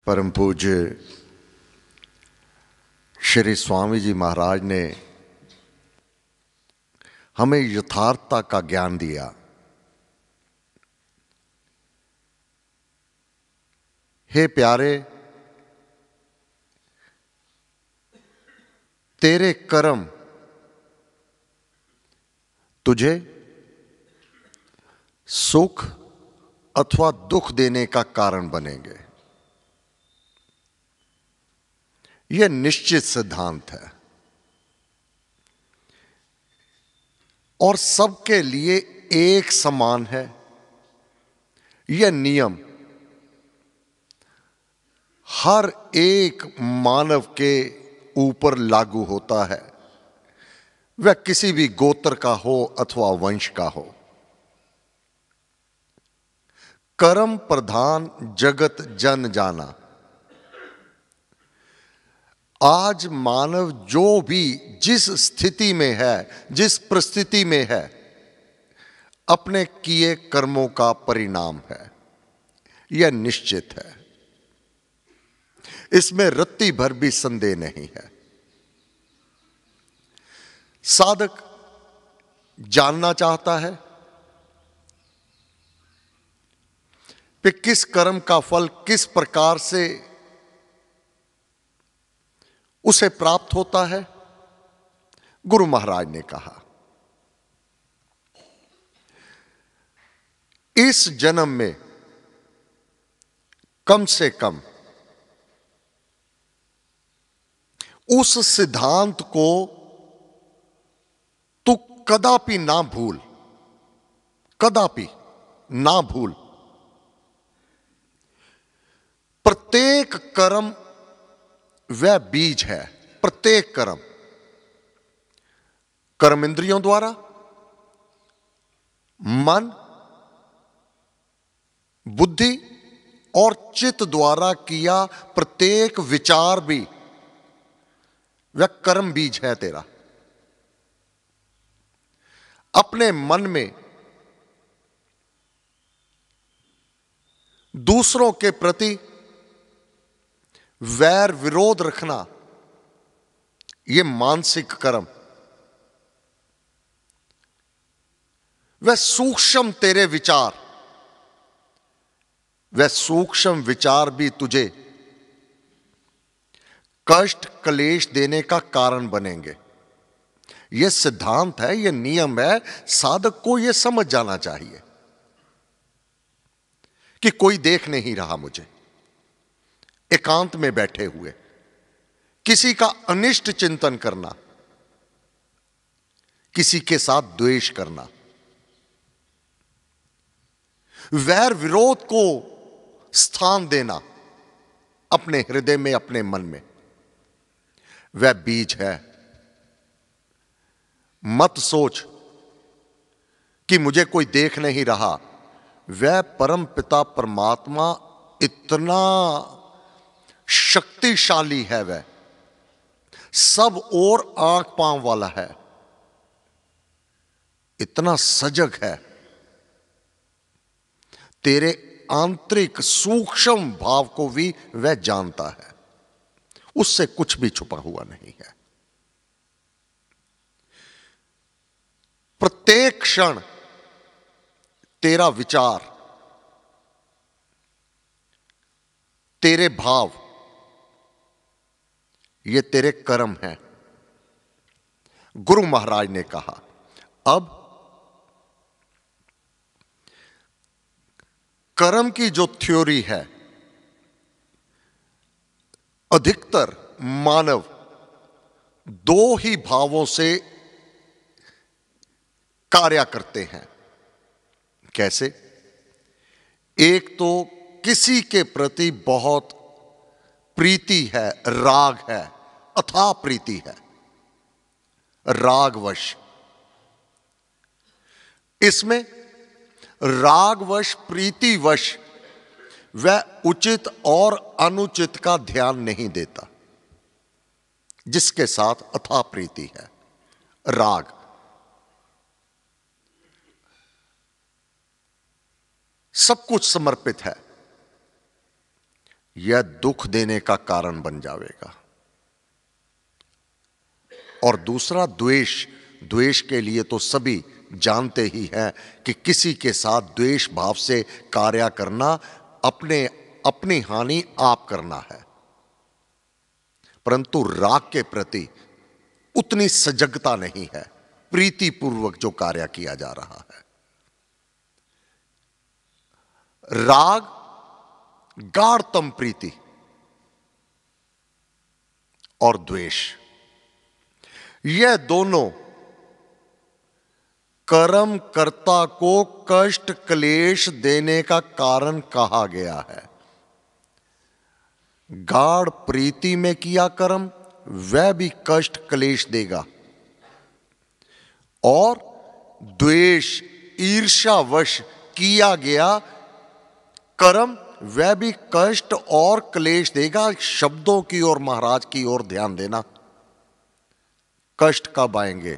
परम पूज्य श्री स्वामी जी महाराज ने हमें यथार्थता का ज्ञान दिया। हे प्यारे, तेरे कर्म तुझे सुख अथवा दुख देने का कारण बनेंगे। यह निश्चित सिद्धांत है और सबके लिए एक समान है। यह नियम हर एक मानव के ऊपर लागू होता है, वह किसी भी गोत्र का हो अथवा वंश का हो। कर्म प्रधान जगत जन जाना। आज मानव जो भी जिस स्थिति में है, जिस परिस्थिति में है, अपने किए कर्मों का परिणाम है। यह निश्चित है, इसमें रत्ती भर भी संदेह नहीं है। साधक जानना चाहता है कि किस कर्म का फल किस प्रकार से उसे प्राप्त होता है। गुरु महाराज ने कहा, इस जन्म में कम से कम उस सिद्धांत को तू कदापि ना भूल, कदापि ना भूल। प्रत्येक कर्म वह बीज है। प्रत्येक कर्म इंद्रियों द्वारा, मन, बुद्धि और चित्त द्वारा किया प्रत्येक विचार भी वह कर्म बीज है तेरा। अपने मन में दूसरों के प्रति वैर विरोध रखना, यह मानसिक कर्म। वह सूक्ष्म तेरे विचार, वह सूक्ष्म विचार भी तुझे कष्ट क्लेश देने का कारण बनेंगे। यह सिद्धांत है, यह नियम है। साधक को यह समझ जाना चाहिए कि कोई देख नहीं रहा मुझे। एकांत में बैठे हुए किसी का अनिष्ट चिंतन करना, किसी के साथ द्वेष करना, वैर विरोध को स्थान देना अपने हृदय में, अपने मन में, वह बीज है। मत सोच कि मुझे कोई देख नहीं रहा। वह परम पिता परमात्मा इतना शक्तिशाली है, वह सब और आंख पांव वाला है, इतना सजग है। तेरे आंतरिक सूक्ष्म भाव को भी वह जानता है, उससे कुछ भी छुपा हुआ नहीं है। प्रत्येक क्षण तेरा विचार, तेरे भाव, ये तेरे कर्म हैं। गुरु महाराज ने कहा, अब कर्म की जो थ्योरी है, अधिकतर मानव दो ही भावों से कार्य करते हैं। कैसे? एक तो किसी के प्रति बहुत प्रीति है, राग है, अथाह प्रीति है, रागवश। इसमें रागवश, प्रीतिवश वह उचित और अनुचित का ध्यान नहीं देता। जिसके साथ अथाह प्रीति है, राग, सब कुछ समर्पित है, यह दुख देने का कारण बन जाएगा। और दूसरा द्वेष, द्वेष के लिए तो सभी जानते ही हैं कि किसी के साथ द्वेष भाव से कार्य करना अपनी हानि आप करना है। परंतु राग के प्रति उतनी सजगता नहीं है, प्रीतिपूर्वक जो कार्य किया जा रहा है। राग गाढ़तम प्रीति और द्वेष, यह दोनों कर्म कर्ता को कष्ट क्लेश देने का कारण कहा गया है। गाढ़ प्रीति में किया कर्म वह भी कष्ट क्लेश देगा, और द्वेष ईर्ष्यावश किया गया कर्म वह भी कष्ट और क्लेश देगा। शब्दों की ओर महाराज की ओर ध्यान देना। कष्ट कब आएंगे,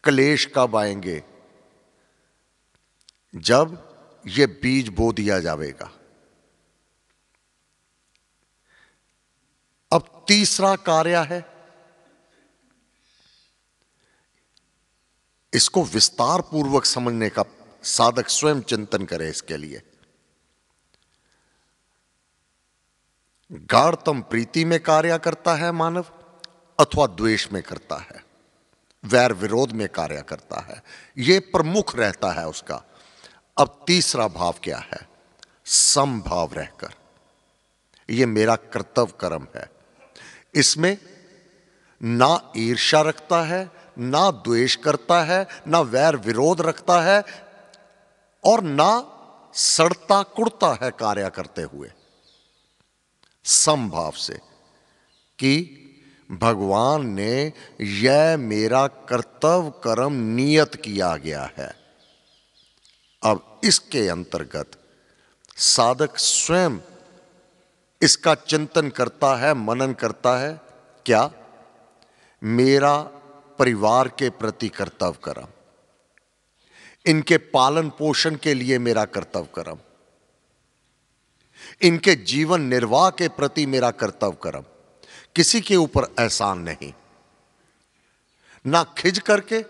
क्लेश कब आएंगे? जब यह बीज बो दिया जाएगा। अब तीसरा कार्य है, इसको विस्तार पूर्वक समझने का साधक स्वयं चिंतन करे। इसके लिए गाढ़तम प्रीति में कार्य करता है मानव, अथवा द्वेष में करता है, वैर विरोध में कार्य करता है, यह प्रमुख रहता है उसका। अब तीसरा भाव क्या है? समभाव रहकर, यह मेरा कर्तव्य कर्म है। इसमें ना ईर्ष्या रखता है, ना द्वेष करता है, ना वैर विरोध रखता है, और ना सड़ता कुड़ता है कार्य करते हुए। समभाव से कि भगवान ने यह मेरा कर्तव्य कर्म नियत किया गया है। अब इसके अंतर्गत साधक स्वयं इसका चिंतन करता है, मनन करता है। क्या? मेरा परिवार के प्रति कर्तव्य कर्म, इनके पालन पोषण के लिए मेरा कर्तव्य कर्म, इनके जीवन निर्वाह के प्रति मेरा कर्तव्य कर्म, किसी के ऊपर एहसान नहीं, ना खिज करके,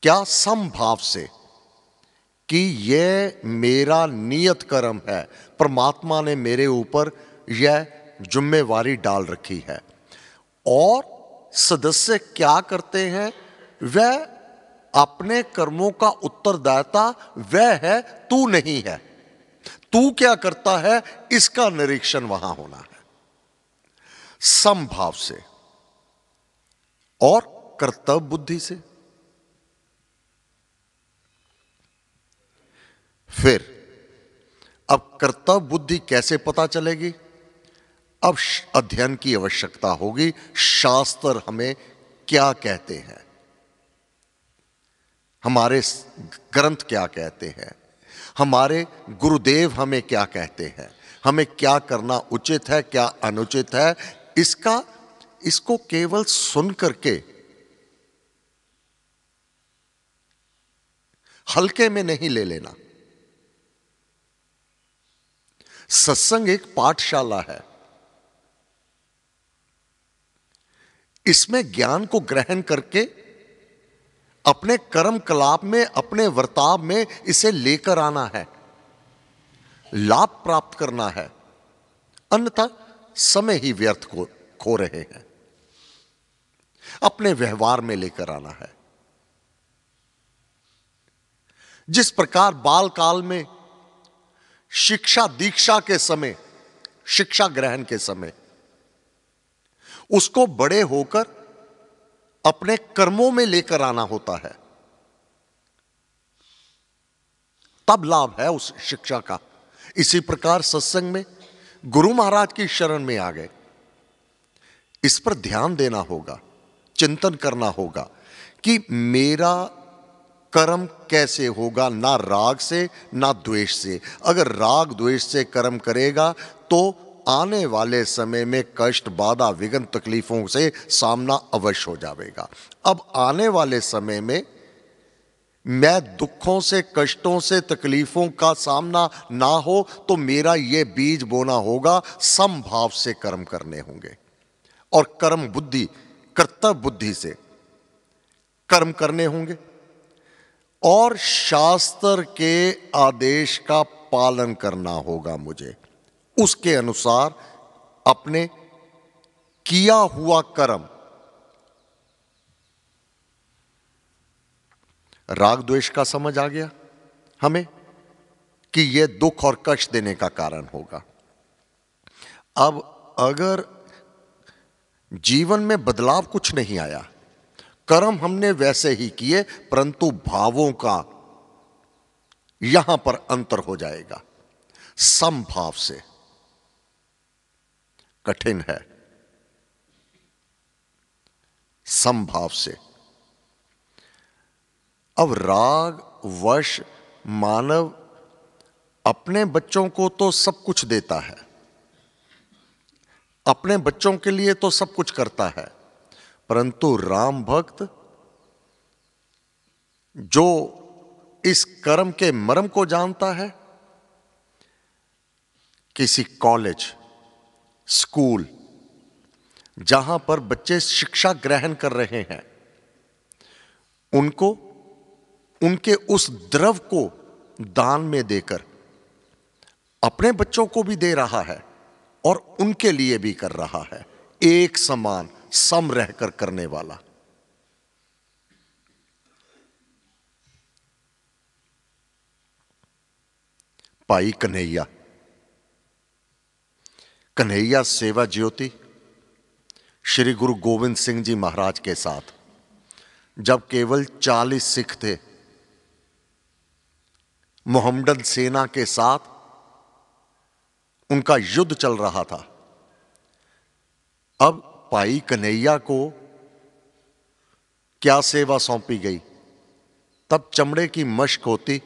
क्या समभाव से कि यह मेरा नियत कर्म है। परमात्मा ने मेरे ऊपर यह जिम्मेवारी डाल रखी है, और सदस्य क्या करते हैं, वह अपने कर्मों का उत्तरदाता वह है, तू नहीं है। तू क्या करता है इसका निरीक्षण वहां होना है। समभाव से और कर्तव्य बुद्धि से। फिर अब कर्तव्य बुद्धि कैसे पता चलेगी? अब अध्ययन की आवश्यकता होगी। शास्त्र हमें क्या कहते हैं, हमारे ग्रंथ क्या कहते हैं, हमारे गुरुदेव हमें क्या कहते हैं, हमें क्या करना उचित है, क्या अनुचित है। इसको केवल सुन करके हल्के में नहीं ले लेना। सत्संग एक पाठशाला है, इसमें ज्ञान को ग्रहण करके अपने कर्म कलाप में, अपने वर्ताव में इसे लेकर आना है, लाभ प्राप्त करना है। अन्यथा समय ही व्यर्थ को खो रहे हैं। अपने व्यवहार में लेकर आना है। जिस प्रकार बाल काल में शिक्षा दीक्षा के समय, शिक्षा ग्रहण के समय, उसको बड़े होकर अपने कर्मों में लेकर आना होता है, तब लाभ है उस शिक्षा का। इसी प्रकार सत्संग में गुरु महाराज की शरण में आ गए, इस पर ध्यान देना होगा, चिंतन करना होगा कि मेरा कर्म कैसे होगा, ना राग से ना द्वेष से। अगर राग द्वेष से कर्म करेगा तो आने वाले समय में कष्ट, बाधा, विघ्न, तकलीफों से सामना अवश्य हो जाएगा। अब आने वाले समय में मैं दुखों से, कष्टों से, तकलीफों का सामना ना हो तो मेरा यह बीज बोना होगा, समभाव से कर्म करने होंगे और कर्म बुद्धि, कर्तव्य बुद्धि से कर्म करने होंगे और शास्त्र के आदेश का पालन करना होगा मुझे। उसके अनुसार अपने किया हुआ कर्म, राग द्वेष का समझ आ गया हमें कि यह दुख और कष्ट देने का कारण होगा। अब अगर जीवन में बदलाव कुछ नहीं आया, कर्म हमने वैसे ही किए, परंतु भावों का यहां पर अंतर हो जाएगा। समभाव से कठिन है, समभाव से। अब राग वश मानव अपने बच्चों को तो सब कुछ देता है, अपने बच्चों के लिए तो सब कुछ करता है, परंतु राम भक्त जो इस कर्म के मर्म को जानता है, किसी कॉलेज, स्कूल जहां पर बच्चे शिक्षा ग्रहण कर रहे हैं, उनको उनके उस द्रव को दान में देकर अपने बच्चों को भी दे रहा है और उनके लिए भी कर रहा है, एक समान सम रहकर करने वाला। भाई कन्हैया, कन्हैया सेवा ज्योति श्री गुरु गोविंद सिंह जी महाराज के साथ जब केवल 40 सिख थे, मोहम्मदन सेना के साथ उनका युद्ध चल रहा था। अब भाई कन्हैया को क्या सेवा सौंपी गई? तब चमड़े की मश्क होती,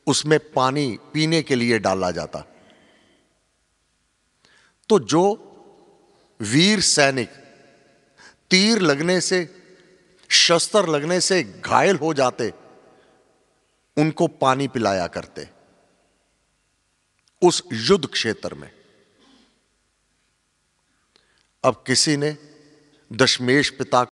उसमें पानी पीने के लिए डाला जाता। तो जो वीर सैनिक तीर लगने से, शस्त्र लगने से घायल हो जाते, उनको पानी पिलाया करते उस युद्ध क्षेत्र में। अब किसी ने दशमेश पिता